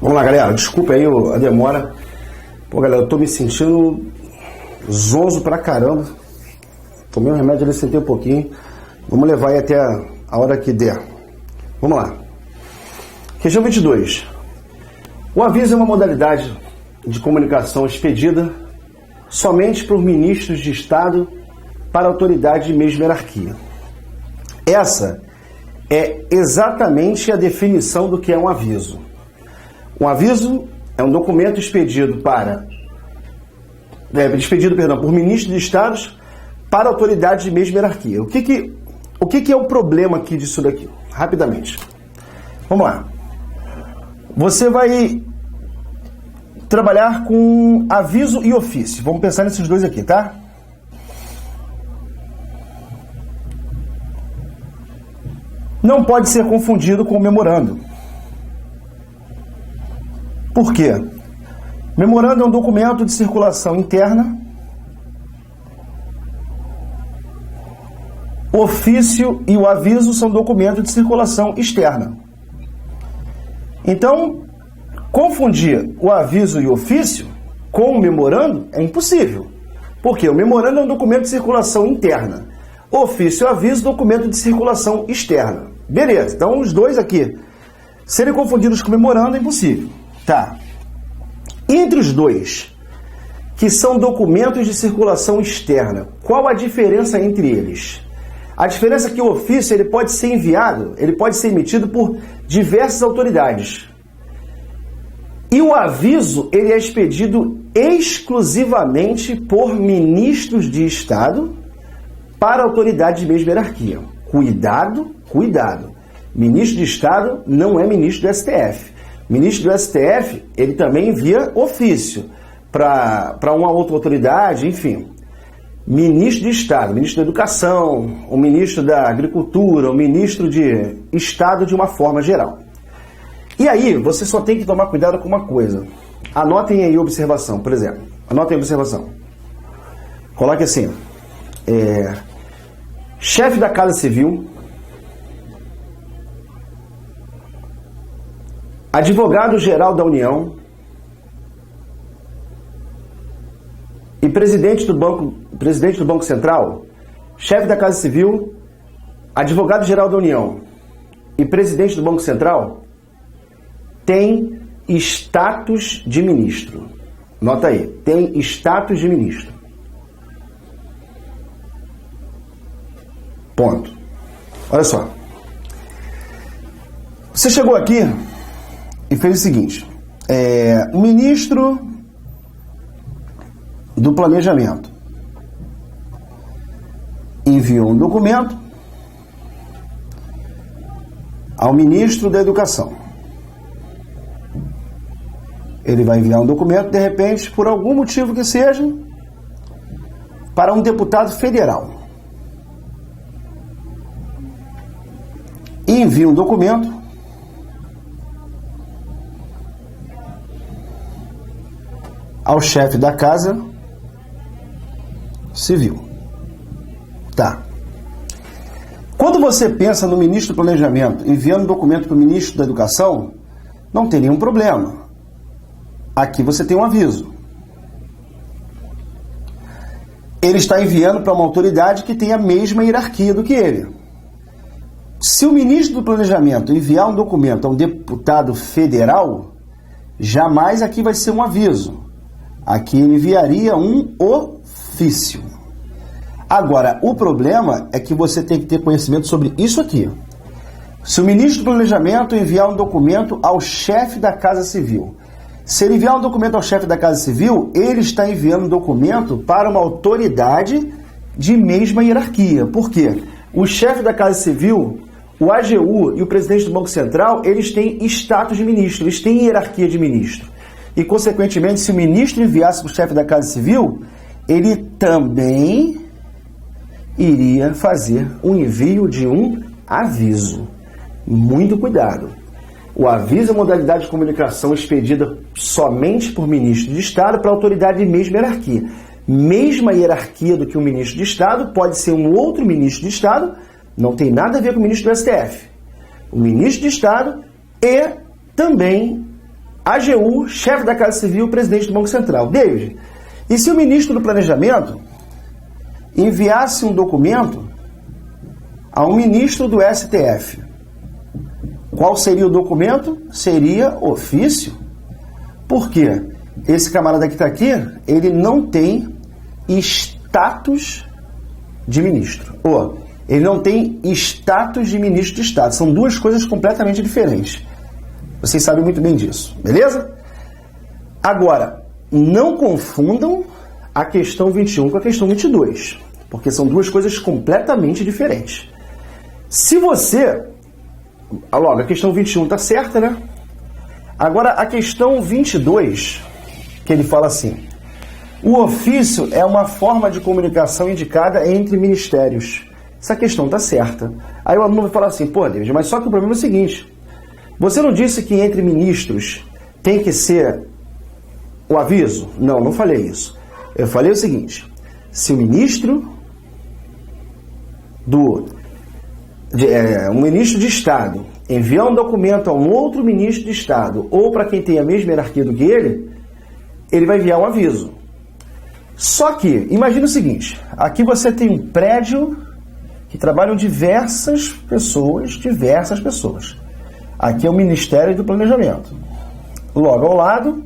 Vamos lá, galera. Desculpa aí a demora. Pô, galera, eu tô me sentindo zonzo pra caramba. Tomei um remédio ali, sentei um pouquinho. Vamos levar aí até a hora que der. Vamos lá. Questão 22. O aviso é uma modalidade de comunicação expedida somente por ministros de Estado para autoridade de mesma hierarquia. Essa é exatamente a definição do que é um aviso. Um aviso é um documento expedido por ministros de Estados para autoridade de mesma hierarquia. O que é o problema aqui disso daqui? Rapidamente. Vamos lá. Você vai trabalhar com aviso e ofício. Vamos pensar nesses dois aqui, tá? Não pode ser confundido com memorando. Por quê? Memorando é um documento de circulação interna. O ofício e o aviso são documentos de circulação externa. Então, confundir o aviso e o ofício com o memorando é impossível. Porque o memorando é um documento de circulação interna. O ofício e o aviso, documento de circulação externa. Beleza, então os dois aqui, serem confundidos com memorando é impossível. Tá. Entre os dois, que são documentos de circulação externa, qual a diferença entre eles? A diferença é que o ofício ele pode ser enviado, ele pode ser emitido por diversas autoridades. E o aviso ele é expedido exclusivamente por ministros de Estado para autoridade de mesma hierarquia. Cuidado, cuidado. Ministro de Estado não é ministro do STF. Ministro do STF, ele também envia ofício para uma outra autoridade, enfim. Ministro de Estado, ministro da Educação, o ministro da Agricultura, o ministro de Estado de uma forma geral. E aí, você só tem que tomar cuidado com uma coisa. Anotem aí a observação, por exemplo. Anotem a observação. Coloque assim. Chefe da Casa Civil, advogado-geral da União e presidente do Banco Central, chefe da Casa Civil, advogado-geral da União e presidente do Banco Central tem status de ministro. Nota aí, tem status de ministro. Ponto. Olha só. Você chegou aqui e fez o seguinte. O ministro do Planejamento enviou um documento ao ministro da Educação. Ele vai enviar um documento, de repente, por algum motivo que seja, para um deputado federal. E envia um documento ao chefe da Casa Civil. Tá. Quando você pensa no ministro do Planejamento enviando um documento para o ministro da Educação, não tem nenhum problema. Aqui você tem um aviso. Ele está enviando para uma autoridade que tem a mesma hierarquia do que ele. Se o ministro do Planejamento enviar um documento a um deputado federal, jamais aqui vai ser um aviso. Aqui ele enviaria um ofício. Agora, o problema é que você tem que ter conhecimento sobre isso aqui. Se o ministro do Planejamento enviar um documento ao chefe da Casa Civil, se ele enviar um documento ao chefe da Casa Civil, ele está enviando um documento para uma autoridade de mesma hierarquia. Por quê? O chefe da Casa Civil, o AGU e o presidente do Banco Central, eles têm status de ministro, eles têm hierarquia de ministro. E, consequentemente, se o ministro enviasse para o chefe da Casa Civil, ele também iria fazer um envio de um aviso. Muito cuidado. O aviso é modalidade de comunicação expedida somente por ministro de Estado para autoridade de mesma hierarquia. Mesma hierarquia do que um ministro de Estado, pode ser um outro ministro de Estado, não tem nada a ver com o ministro do STF. O ministro de Estado e também AGU, chefe da Casa Civil, presidente do Banco Central. David, e se o ministro do Planejamento enviasse um documento a um ministro do STF? Qual seria o documento? Seria ofício. Por quê? Esse camarada que está aqui, ele não tem status de ministro. Ou, ele não tem status de ministro de Estado. São duas coisas completamente diferentes. Vocês sabem muito bem disso, beleza? Agora, não confundam a questão 21 com a questão 22, porque são duas coisas completamente diferentes. Se você... Logo, a questão 21 está certa, né? Agora, a questão 22, que ele fala assim: o ofício é uma forma de comunicação indicada entre ministérios. Essa questão está certa. Aí o aluno vai falar assim: pô, David, mas só que o problema é o seguinte: você não disse que entre ministros tem que ser o aviso? Não, não falei isso. Eu falei o seguinte: se o ministro um ministro de Estado enviar um documento a um outro ministro de Estado ou para quem tem a mesma hierarquia do que ele vai enviar um aviso. Só que, imagina o seguinte, aqui você tem um prédio que trabalham diversas pessoas. Aqui é o Ministério do Planejamento. Logo ao lado,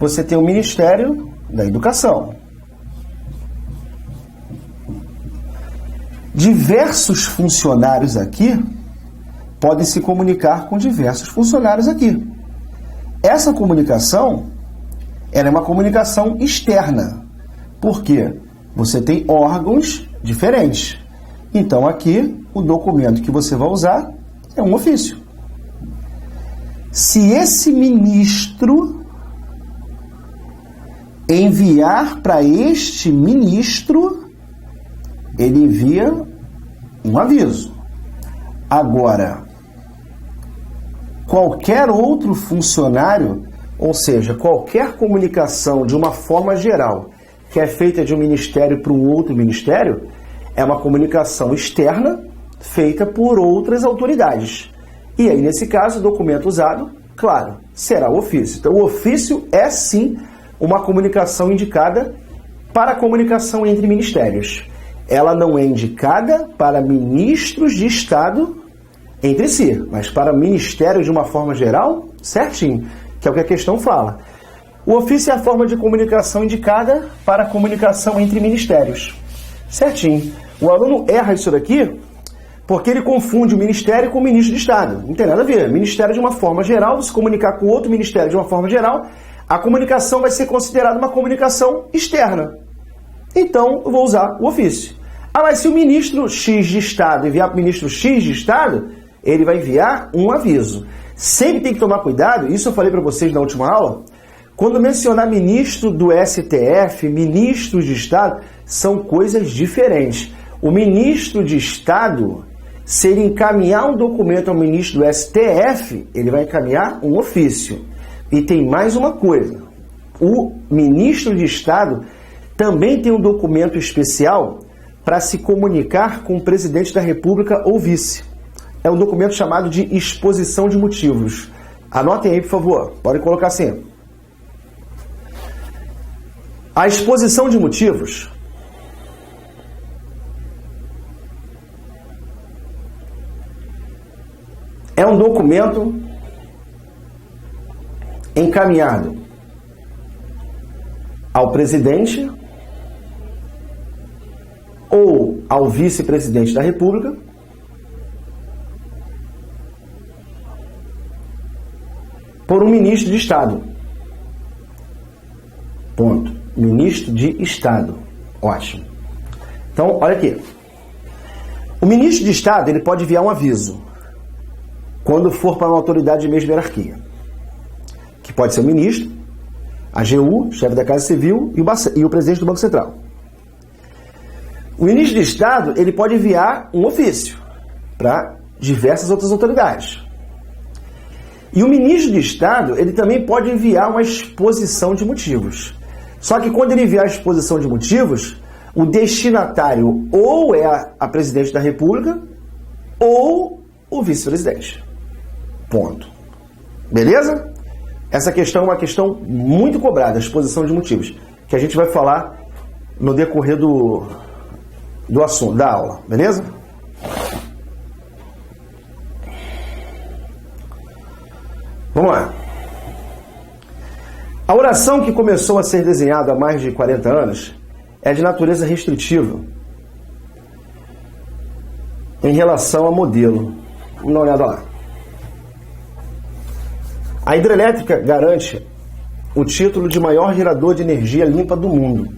você tem o Ministério da Educação. Diversos funcionários aqui podem se comunicar com diversos funcionários aqui. Essa comunicação, ela é uma comunicação externa. Por quê? Você tem órgãos diferentes. Então aqui, o documento que você vai usar é um ofício. Se esse ministro enviar para este ministro, ele envia um aviso. Agora, qualquer outro funcionário, ou seja, qualquer comunicação de uma forma geral que é feita de um ministério para um outro ministério, é uma comunicação externa feita por outras autoridades. E aí, nesse caso, o documento usado, claro, será o ofício. Então, o ofício é, sim, uma comunicação indicada para a comunicação entre ministérios. Ela não é indicada para ministros de Estado entre si, mas para ministério de uma forma geral, certinho, que é o que a questão fala. O ofício é a forma de comunicação indicada para a comunicação entre ministérios. Certinho. O aluno erra isso daqui porque ele confunde o ministério com o ministro de Estado. Não tem nada a ver. Ministério de uma forma geral, se comunicar com outro ministério de uma forma geral, a comunicação vai ser considerada uma comunicação externa. Então, eu vou usar o ofício. Ah, mas se o ministro X de Estado enviar para o ministro X de Estado, ele vai enviar um aviso. Sempre tem que tomar cuidado, isso eu falei para vocês na última aula, quando mencionar ministro do STF, ministros de Estado, são coisas diferentes. O ministro de Estado, se ele encaminhar um documento ao ministro do STF, ele vai encaminhar um ofício. E tem mais uma coisa, o ministro de Estado também tem um documento especial para se comunicar com o presidente da República ou vice. É um documento chamado de exposição de motivos. Anotem aí, por favor. Podem colocar assim. A exposição de motivos é um documento encaminhado ao presidente ou ao vice-presidente da República por um ministro de Estado. Ponto. Ministro de Estado. Ótimo. Então, olha aqui. O ministro de Estado, ele pode enviar um aviso quando for para uma autoridade de mesma hierarquia, que pode ser o ministro, a AGU, chefe da Casa Civil e o presidente do Banco Central. O ministro de Estado, ele pode enviar um ofício para diversas outras autoridades. E o ministro de Estado, ele também pode enviar uma exposição de motivos. Só que quando ele enviar a exposição de motivos, o destinatário ou é a presidente da República ou o vice-presidente. Ponto. Beleza? Essa questão é uma questão muito cobrada, a exposição de motivos, que a gente vai falar no decorrer do assunto, da aula, beleza? Vamos lá. A oração que começou a ser desenhada há mais de 40 anos é de natureza restritiva em relação ao modelo. Vamos dar uma olhada lá. A hidrelétrica garante o título de maior gerador de energia limpa do mundo.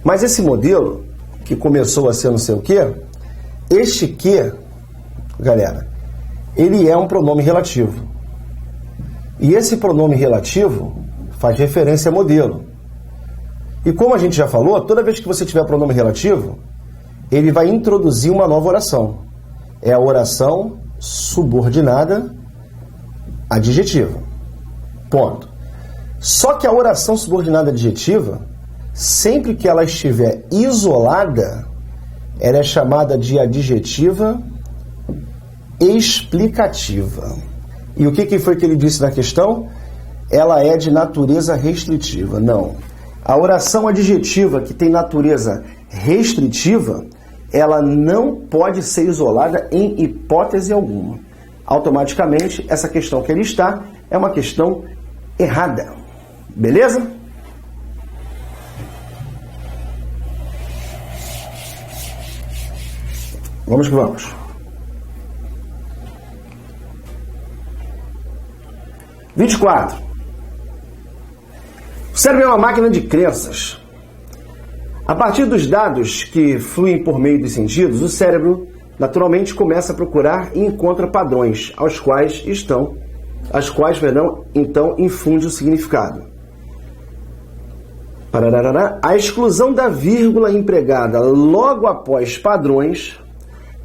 Mas esse modelo, que começou a ser não sei o quê, este que, galera, ele é um pronome relativo. E esse pronome relativo faz referência a modelo. E como a gente já falou, toda vez que você tiver pronome relativo, ele vai introduzir uma nova oração. É a oração subordinada adjetiva. Ponto. Só que a oração subordinada adjetiva, sempre que ela estiver isolada, ela é chamada de adjetiva explicativa. E o que foi que ele disse na questão? Ela é de natureza restritiva. Não. A oração adjetiva que tem natureza restritiva, ela não pode ser isolada em hipótese alguma. Automaticamente, essa questão que ele está é uma questão errada. Beleza? Vamos que vamos. – 24. O cérebro é uma máquina de crenças. A partir dos dados que fluem por meio dos sentidos, o cérebro naturalmente começa a procurar e encontra padrões, às quais então infunde o significado. A exclusão da vírgula empregada logo após padrões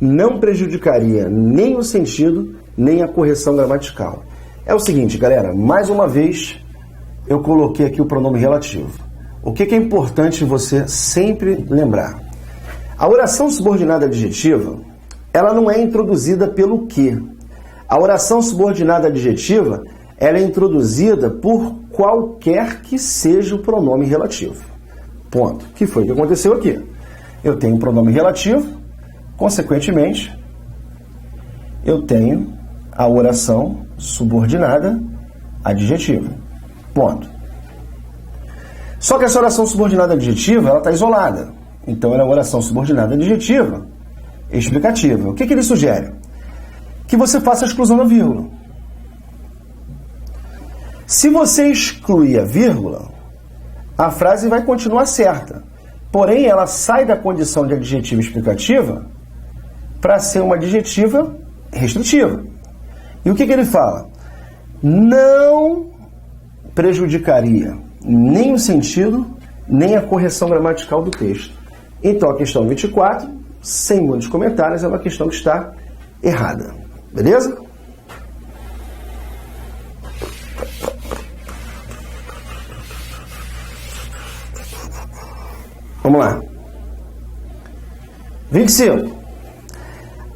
não prejudicaria nem o sentido, nem a correção gramatical. É o seguinte, galera, mais uma vez eu coloquei aqui o pronome relativo. O que é importante você sempre lembrar? A oração subordinada adjetiva, ela não é introduzida pelo que. A oração subordinada adjetiva, ela é introduzida por qualquer que seja o pronome relativo. Ponto. Que foi o que aconteceu aqui. Eu tenho um pronome relativo, consequentemente, eu tenho a oração subordinada adjetiva. Ponto. Só que essa oração subordinada adjetiva, ela está isolada. Então, ela é uma oração subordinada adjetiva explicativa. O que ele sugere? Que você faça a exclusão da vírgula. Se você excluir a vírgula, a frase vai continuar certa. Porém, ela sai da condição de adjetiva explicativa para ser uma adjetiva restritiva. E o que ele fala? Não prejudicaria nem o sentido, nem a correção gramatical do texto. Então, a questão 24, sem muitos comentários, é uma questão que está errada. Beleza? Vamos lá. 25.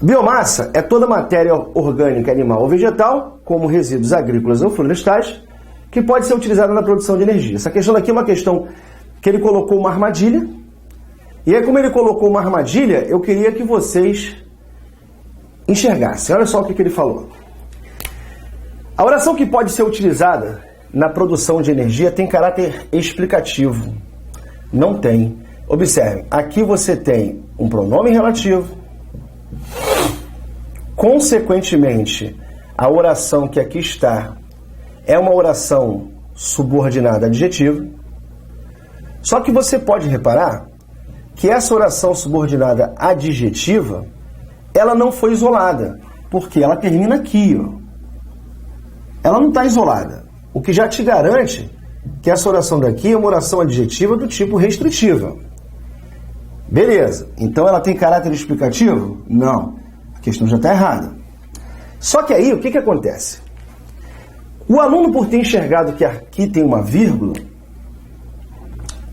Biomassa é toda matéria orgânica, animal ou vegetal, como resíduos agrícolas ou florestais, que pode ser utilizada na produção de energia. Essa questão aqui é uma questão que ele colocou uma armadilha. E aí, como ele colocou uma armadilha, eu queria que vocês enxergassem. Olha só o que ele falou. A oração que pode ser utilizada na produção de energia tem caráter explicativo. Não tem. Observe, aqui você tem um pronome relativo. Consequentemente, a oração que aqui está é uma oração subordinada adjetiva. Só que você pode reparar que essa oração subordinada adjetiva, ela não foi isolada, porque ela termina aqui, ó. Ela não está isolada, o que já te garante que essa oração daqui é uma oração adjetiva do tipo restritiva. Beleza, então ela tem caráter explicativo? Não, a questão já está errada. Só que aí, o que acontece? O aluno, por ter enxergado que aqui tem uma vírgula,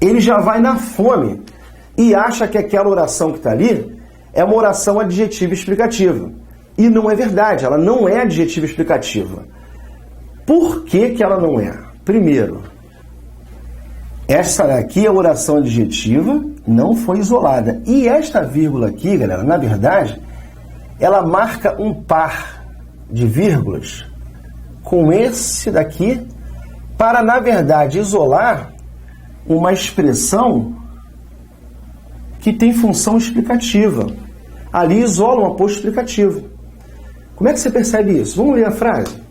ele já vai na fome e acha que aquela oração que está ali é uma oração adjetiva explicativa. E não é verdade, ela não é adjetiva explicativa. Por que que ela não é? Primeiro, esta aqui é a oração adjetiva, não foi isolada. E esta vírgula aqui, galera, na verdade, ela marca um par de vírgulas com esse daqui para, na verdade, isolar uma expressão que tem função explicativa. Ali isola um aposto explicativo. Como é que você percebe isso? Vamos ler a frase.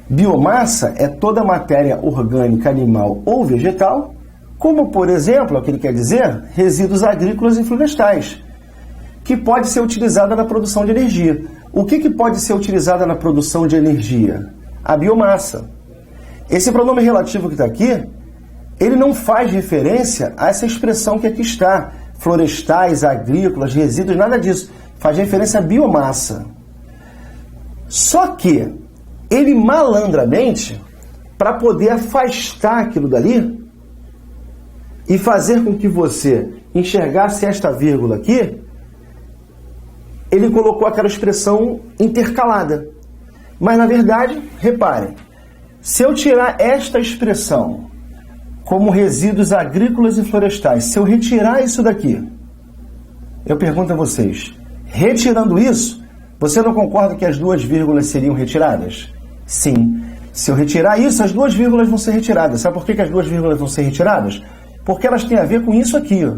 Biomassa é toda matéria orgânica, animal ou vegetal, como, por exemplo, o que ele quer dizer, resíduos agrícolas e florestais, que pode ser utilizada na produção de energia. O que pode ser utilizada na produção de energia? A biomassa. Esse pronome relativo que está aqui, ele não faz referência a essa expressão que aqui está. Florestais, agrícolas, resíduos, nada disso. Faz referência à biomassa. Só que ele malandramente, para poder afastar aquilo dali e fazer com que você enxergasse esta vírgula aqui, ele colocou aquela expressão intercalada. Mas, na verdade, reparem, se eu tirar esta expressão como resíduos agrícolas e florestais, se eu retirar isso daqui, eu pergunto a vocês, retirando isso, você não concorda que as duas vírgulas seriam retiradas? Sim. Se eu retirar isso, as duas vírgulas vão ser retiradas. Sabe por que as duas vírgulas vão ser retiradas? Porque elas têm a ver com isso aqui, ó.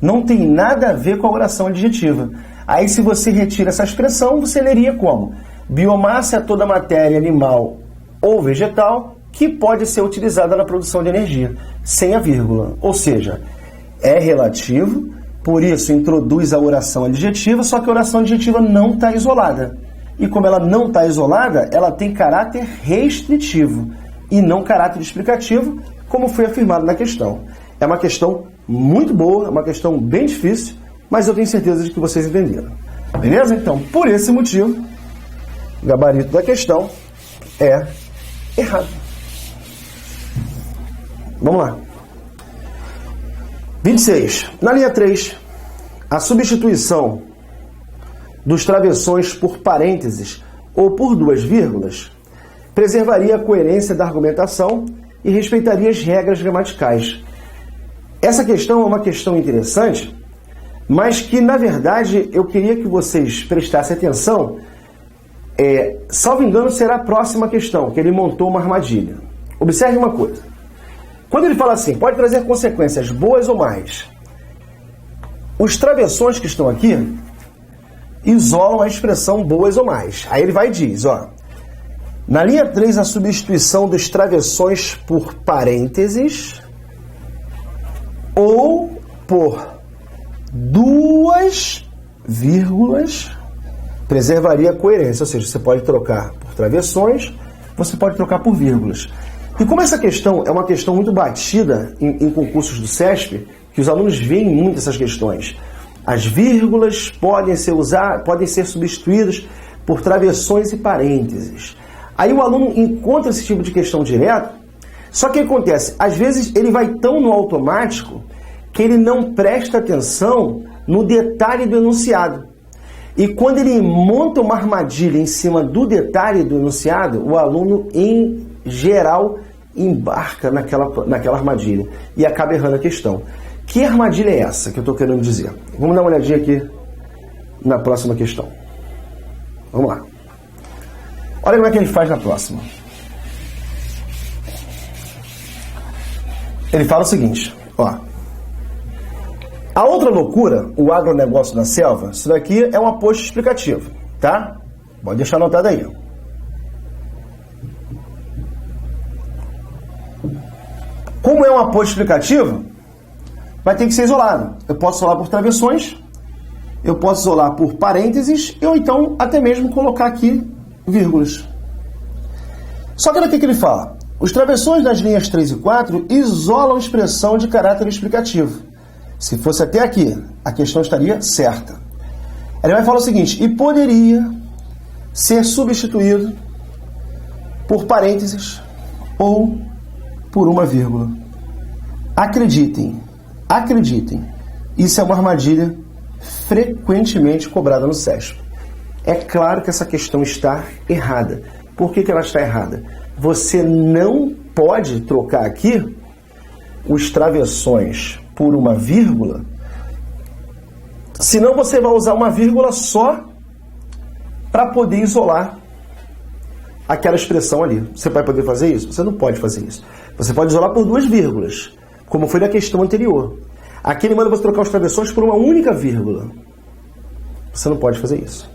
Não tem nada a ver com a oração adjetiva. Aí, se você retira essa expressão, você leria como? Biomassa é toda matéria animal ou vegetal que pode ser utilizada na produção de energia, sem a vírgula. Ou seja, é relativo, por isso introduz a oração adjetiva, só que a oração adjetiva não está isolada. E como ela não está isolada, ela tem caráter restritivo e não caráter explicativo, como foi afirmado na questão. É uma questão muito boa, é uma questão bem difícil, mas eu tenho certeza de que vocês entenderam. Beleza? Então, por esse motivo, o gabarito da questão é errado. Vamos lá. 26. Na linha 3, a substituição dos travessões por parênteses ou por duas vírgulas preservaria a coerência da argumentação e respeitaria as regras gramaticais. Essa questão é uma questão interessante, mas que, na verdade, eu queria que vocês prestassem atenção. Salvo engano, será a próxima questão, que ele montou uma armadilha. Observe uma coisa. Quando ele fala assim, pode trazer consequências boas ou más, os travessões que estão aqui isolam a expressão boas ou mais. Aí ele vai e diz, ó, na linha 3, a substituição dos travessões por parênteses ou por duas vírgulas preservaria a coerência. Ou seja, você pode trocar por travessões, você pode trocar por vírgulas. E como essa questão é uma questão muito batida em concursos do CESP, que os alunos veem muito essas questões, as vírgulas podem ser substituídas por travessões e parênteses. Aí o aluno encontra esse tipo de questão direto, só que o que acontece? Às vezes ele vai tão no automático que ele não presta atenção no detalhe do enunciado. E quando ele monta uma armadilha em cima do detalhe do enunciado, o aluno, em geral, embarca naquela armadilha e acaba errando a questão. Que armadilha é essa que eu estou querendo dizer? Vamos dar uma olhadinha aqui na próxima questão. Vamos lá. Olha como é que ele faz na próxima. Ele fala o seguinte, ó. A outra loucura, o agronegócio na selva, isso daqui é um aposto explicativo, tá? Pode deixar anotado aí. Como é um aposto explicativo, vai ter que ser isolado. Eu posso isolar por travessões, eu posso isolar por parênteses, ou então até mesmo colocar aqui vírgulas. Só que olha o que ele fala. Os travessões das linhas 3 e 4 isolam a expressão de caráter explicativo. Se fosse até aqui, a questão estaria certa. Ele vai falar o seguinte, e poderia ser substituído por parênteses ou por uma vírgula. Acreditem, isso é uma armadilha frequentemente cobrada no CESP. É claro que essa questão está errada. Por que ela está errada? você não pode trocar aqui os travessões por uma vírgula, senão você vai usar uma vírgula só para poder isolar aquela expressão ali. Você vai poder fazer isso? Você não pode fazer isso. Você pode isolar por duas vírgulas, como foi na questão anterior. Aqui ele manda você trocar os travessões por uma única vírgula. Você não pode fazer isso.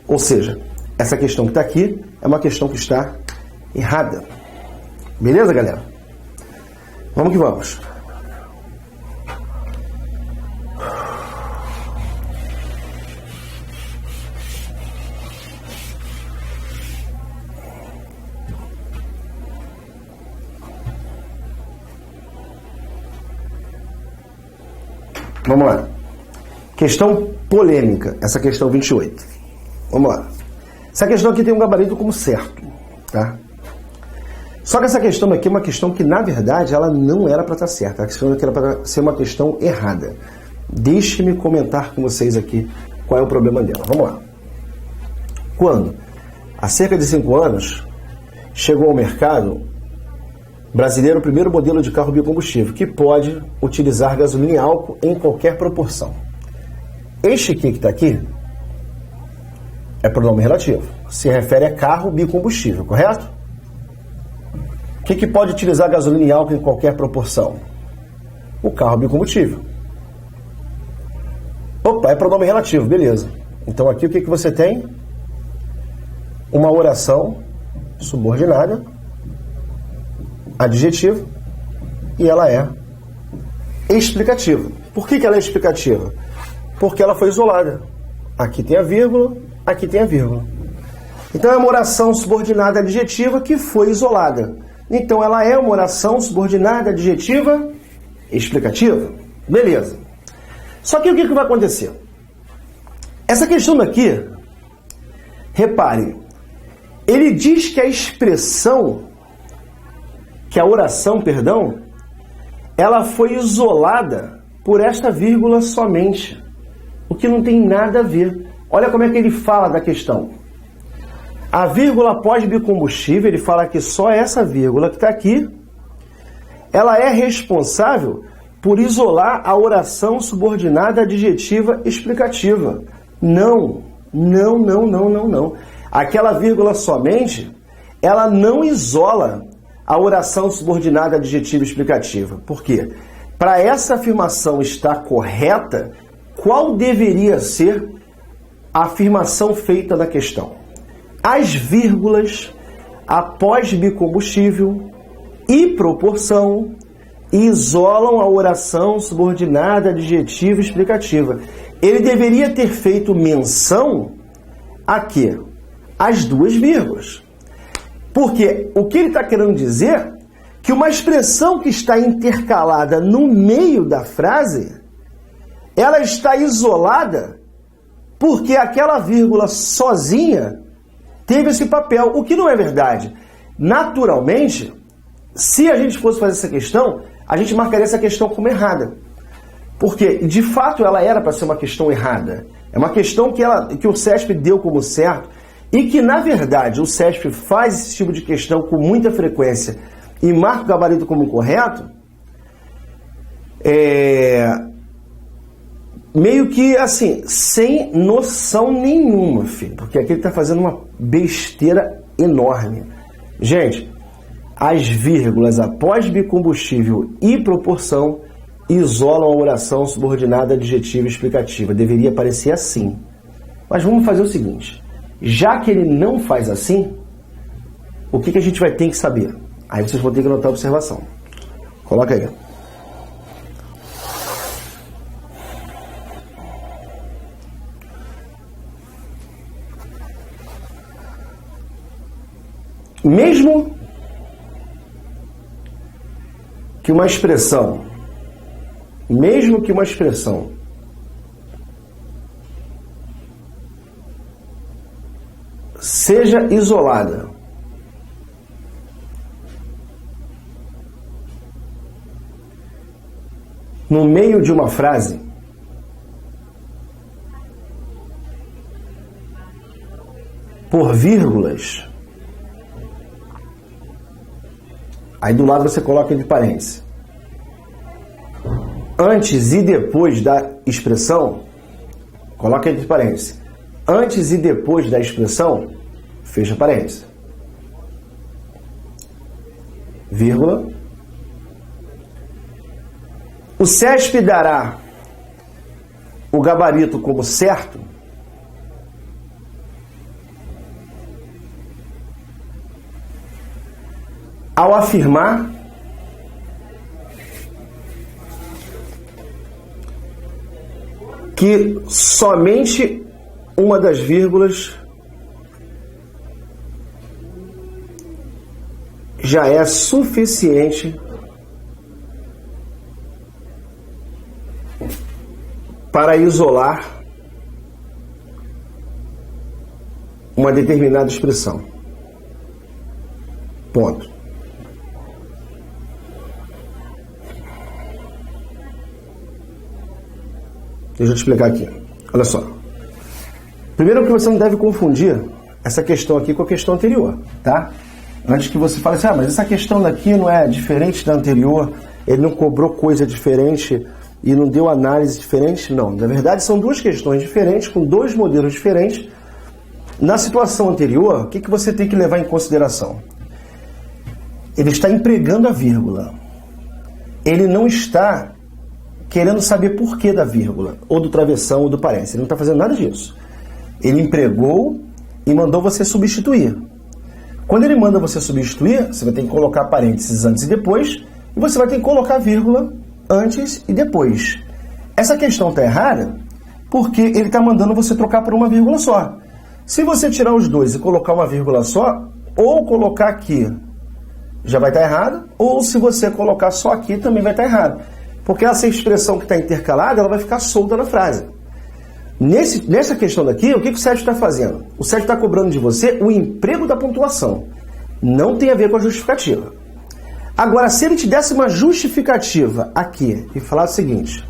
Ou seja, essa questão que está aqui é uma questão que está errada. Beleza, galera? Vamos que vamos. Vamos lá. Questão polêmica, essa questão 28. Vamos lá. Essa questão aqui tem um gabarito como certo, tá? Só que essa questão aqui é uma questão que, na verdade, ela não era para estar certa. A questão aqui era para ser uma questão errada. Deixe-me comentar com vocês aqui qual é o problema dela. Vamos lá. Quando, há cerca de 5 anos, chegou ao mercado brasileiro o primeiro modelo de carro biocombustível, que pode utilizar gasolina e álcool em qualquer proporção. Este aqui que está aqui é pronome relativo. Se refere a carro biocombustível, correto? O que pode utilizar gasolina e álcool em qualquer proporção? O carro biocombustível. Opa, é pronome relativo, beleza. Então aqui o que você tem? Uma oração subordinada, adjetiva, e ela é explicativa. Por que ela é explicativa? Porque ela foi isolada. Aqui tem a vírgula, aqui tem a vírgula. Então é uma oração subordinada adjetiva que foi isolada. Então ela é uma oração subordinada adjetiva explicativa. Beleza. Só que o que vai acontecer? Essa questão daqui, repare, ele diz que a expressão, que a oração, perdão, ela foi isolada por esta vírgula somente, o que não tem nada a ver. Olha como é que ele fala da questão. A vírgula após biocombustível, ele fala que só essa vírgula que está aqui, ela é responsável por isolar a oração subordinada adjetiva explicativa. Não. Aquela vírgula somente, ela não isola a oração subordinada adjetiva explicativa. Por quê? Para essa afirmação estar correta, qual deveria ser a afirmação feita na questão? As vírgulas após biocombustível e proporção isolam a oração subordinada adjetiva explicativa. Ele deveria ter feito menção a quê? As duas vírgulas. Porque o que ele está querendo dizer que uma expressão que está intercalada no meio da frase, ela está isolada porque aquela vírgula sozinha teve esse papel, o que não é verdade. Naturalmente, se a gente fosse fazer essa questão, a gente marcaria essa questão como errada. Porque, de fato, ela era para ser uma questão errada. É uma questão que o CESP deu como certo e que, na verdade, o CESP faz esse tipo de questão com muita frequência e marca o gabarito como correto, meio que, assim, sem noção nenhuma, filho. Porque aqui ele está fazendo uma besteira enorme. Gente, as vírgulas após biocombustível e proporção isolam a oração subordinada adjetiva explicativa. Deveria aparecer assim. Mas vamos fazer o seguinte. Já que ele não faz assim, o que a gente vai ter que saber? Aí vocês vão ter que anotar a observação. Coloca aí. Mesmo que uma expressão seja isolada no meio de uma frase, por vírgulas, Aí do lado você coloca entre parênteses. Antes e depois da expressão, coloca entre parênteses. Antes e depois da expressão, fecha parênteses. Vírgula. O CESP dará o gabarito como certo ao afirmar que somente uma das vírgulas já é suficiente para isolar uma determinada expressão. Ponto. Deixa eu te explicar aqui. Olha só. Primeiro que você não deve confundir essa questão aqui com a questão anterior, tá? Antes que você fale assim, mas essa questão daqui não é diferente da anterior, ele não cobrou coisa diferente e não deu análise diferente. Não, na verdade são duas questões diferentes, com dois modelos diferentes. Na situação anterior, o que você tem que levar em consideração? Ele está empregando a vírgula. Ele não está querendo saber porquê da vírgula, ou do travessão, ou do parênteses. Ele não está fazendo nada disso. Ele empregou e mandou você substituir. Quando ele manda você substituir, você vai ter que colocar parênteses antes e depois, e você vai ter que colocar vírgula antes e depois. Essa questão está errada porque ele está mandando você trocar por uma vírgula só. Se você tirar os dois e colocar uma vírgula só, ou colocar aqui já vai estar errado, ou se você colocar só aqui também vai estar errado. Porque essa expressão que está intercalada, ela vai ficar solta na frase. Nessa questão daqui, o que o Sérgio está fazendo? O Sérgio está cobrando de você o emprego da pontuação. Não tem a ver com a justificativa. Agora, se ele te desse uma justificativa aqui e falar o seguinte: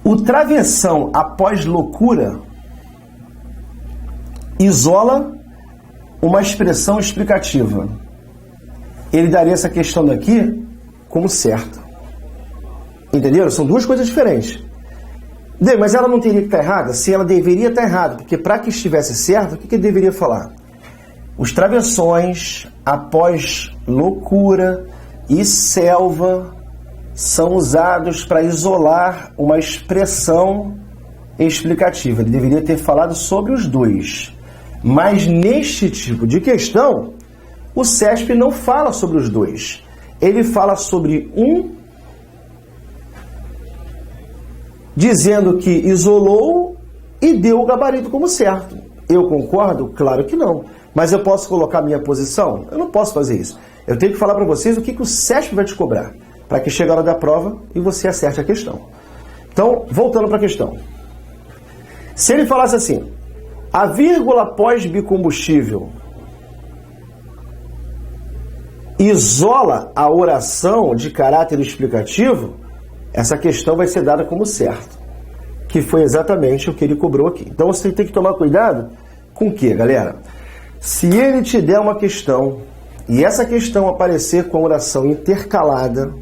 o travessão após loucura isola uma expressão explicativa. Ele daria essa questão daqui como certa. Entenderam? São duas coisas diferentes. Mas ela não teria que estar errada? Sim, ela deveria estar errada, porque para que estivesse certo, o que ele deveria falar? Os travessões após loucura e selva são usados para isolar uma expressão explicativa. Ele deveria ter falado sobre os dois. Mas neste tipo de questão, o CESP não fala sobre os dois. Ele fala sobre um, dizendo que isolou e deu o gabarito como certo. Eu concordo? Claro que não. Mas eu posso colocar minha posição? Eu não posso fazer isso. Eu tenho que falar para vocês o que o CESP vai te cobrar, para que chegue a hora da prova e você acerte a questão. Então, voltando para a questão. Se ele falasse assim, a vírgula após bicombustível isola a oração de caráter explicativo, essa questão vai ser dada como certo, que foi exatamente o que ele cobrou aqui. Então você tem que tomar cuidado com o que, galera? Se ele te der uma questão e essa questão aparecer com a oração intercalada,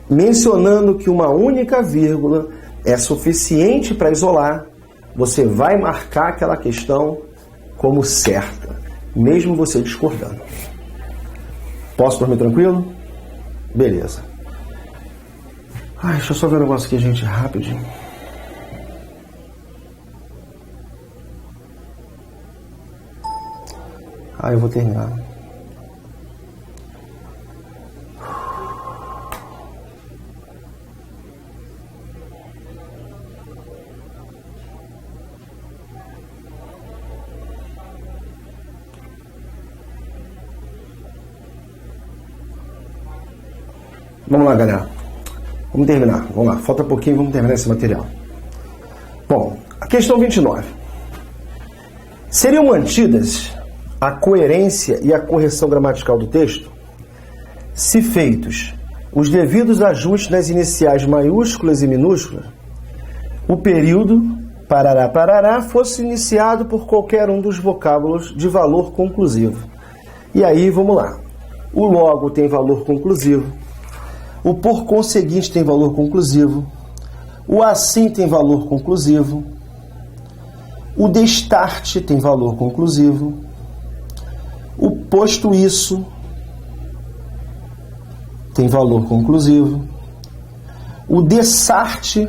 mencionando que uma única vírgula é suficiente para isolar, você vai marcar aquela questão como certa, mesmo você discordando. Posso dormir tranquilo? Beleza. Deixa eu só ver um negócio aqui, gente, rapidinho. Eu vou terminar. Vamos lá, galera. Vamos terminar. Vamos lá. Falta pouquinho, vamos terminar esse material. Bom, a questão 29. Seriam mantidas a coerência e a correção gramatical do texto se feitos os devidos ajustes nas iniciais maiúsculas e minúsculas, o período parará, parará fosse iniciado por qualquer um dos vocábulos de valor conclusivo. E aí, vamos lá. o logo tem valor conclusivo, o por conseguinte tem valor conclusivo, o assim tem valor conclusivo, o destarte tem valor conclusivo, o posto isso tem valor conclusivo, o dessarte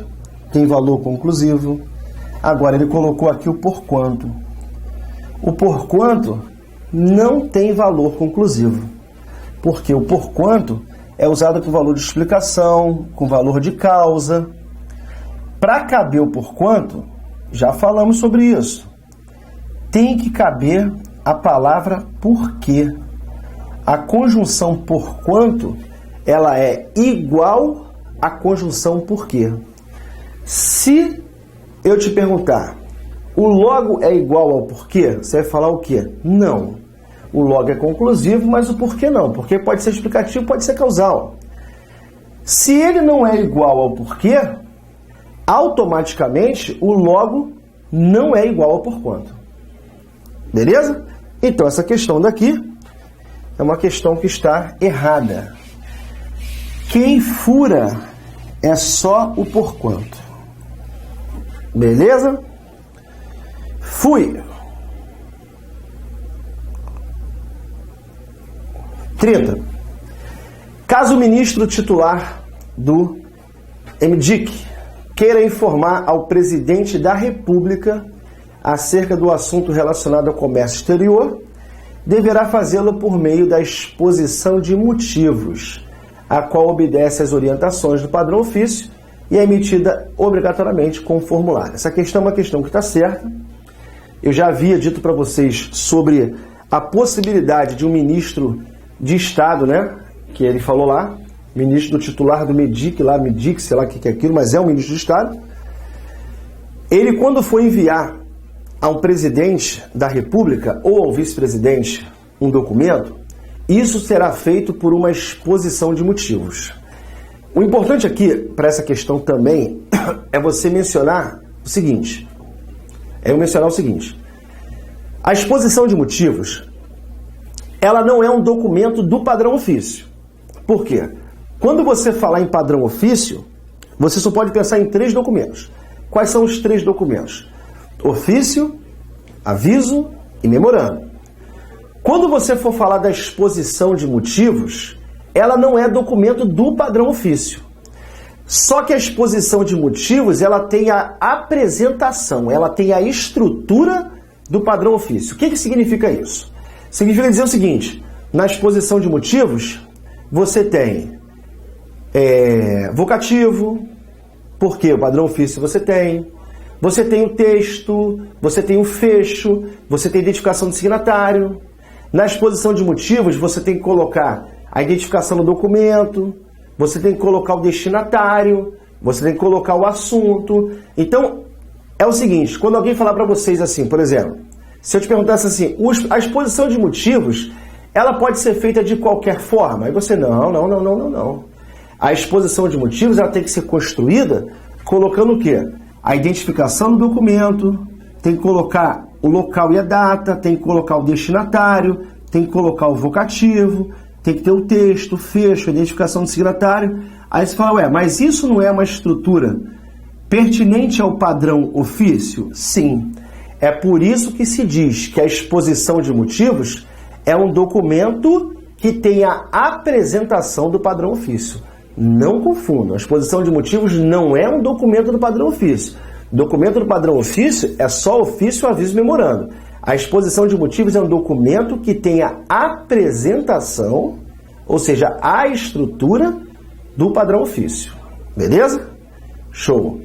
tem valor conclusivo. Agora ele colocou aqui o porquanto. O porquanto não tem valor conclusivo, porque o porquanto é usado com valor de explicação, com valor de causa. Para caber o porquanto, já falamos sobre isso, tem que caber a palavra porquê. A conjunção porquanto, ela é igual à conjunção porquê. Se eu te perguntar, o logo é igual ao porquê, você vai falar o quê? Não. O logo é conclusivo, mas o porquê não. Porque pode ser explicativo, pode ser causal. Se ele não é igual ao porquê, automaticamente o logo não é igual ao porquanto. Beleza? Então essa questão daqui é uma questão que está errada. Quem fura é só o porquanto. Beleza? Fui. 30. Caso o ministro titular do MDIC queira informar ao presidente da República acerca do assunto relacionado ao comércio exterior, deverá fazê-lo por meio da exposição de motivos, a qual obedece às orientações do padrão ofício e é emitida obrigatoriamente com formulário. Essa questão é uma questão que está certa. Eu já havia dito para vocês sobre a possibilidade de um ministro de Estado, né, que ele falou lá, ministro do titular do MDIC, lá, MDIC, sei lá o que é aquilo, mas é um ministro de Estado. Ele, quando for enviar ao presidente da República ou ao vice-presidente um documento, isso será feito por uma exposição de motivos. O importante aqui, para essa questão também, é você mencionar o seguinte. A exposição de motivos, ela não é um documento do padrão ofício. Por quê? Quando você falar em padrão ofício, você só pode pensar em 3 documentos. Quais são os 3 documentos? Ofício, aviso e memorando. Quando você for falar da exposição de motivos, ela não é documento do padrão ofício. Só que a exposição de motivos, ela tem a apresentação, ela tem a estrutura do padrão ofício. O que significa isso? Significa dizer o seguinte, na exposição de motivos, você tem vocativo, porque o padrão ofício você tem o texto, você tem o fecho, você tem a identificação do signatário. Na exposição de motivos, você tem que colocar a identificação do documento, você tem que colocar o destinatário, você tem que colocar o assunto. Então, é o seguinte, quando alguém falar para vocês assim, por exemplo, se eu te perguntasse assim, a exposição de motivos, ela pode ser feita de qualquer forma? Aí você, não. A exposição de motivos, ela tem que ser construída colocando o quê? A identificação do documento, tem que colocar o local e a data, tem que colocar o destinatário, tem que colocar o vocativo, tem que ter o texto, o fecho, a identificação do signatário. Aí você fala, mas isso não é uma estrutura pertinente ao padrão ofício? Sim. É por isso que se diz que a exposição de motivos é um documento que tem a apresentação do padrão ofício. Não confundam, a exposição de motivos não é um documento do padrão ofício. Documento do padrão ofício é só ofício, aviso e memorando. A exposição de motivos é um documento que tem a apresentação, ou seja, a estrutura do padrão ofício. Beleza? Show!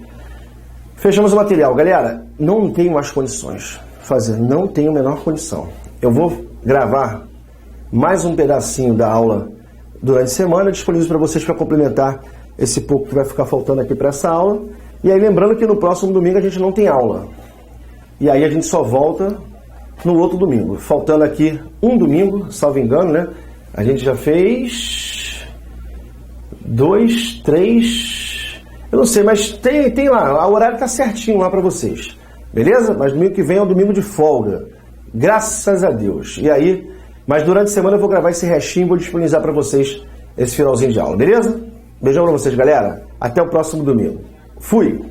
Fechamos o material. Galera, não tenho mais condições de fazer, não tenho a menor condição. Eu vou gravar mais um pedacinho da aula durante a semana, disponível para vocês para complementar esse pouco que vai ficar faltando aqui para essa aula. E aí lembrando que no próximo domingo a gente não tem aula. E aí a gente só volta no outro domingo. Faltando aqui um domingo, salvo engano, né? A gente já fez 2, 3... Eu não sei, mas tem lá. O horário tá certinho lá para vocês. Beleza? Mas domingo que vem é o domingo de folga. Graças a Deus. E aí Mas durante a semana eu vou gravar esse restinho e vou disponibilizar para vocês esse finalzinho de aula, beleza? Beijão para vocês, galera. Até o próximo domingo. Fui!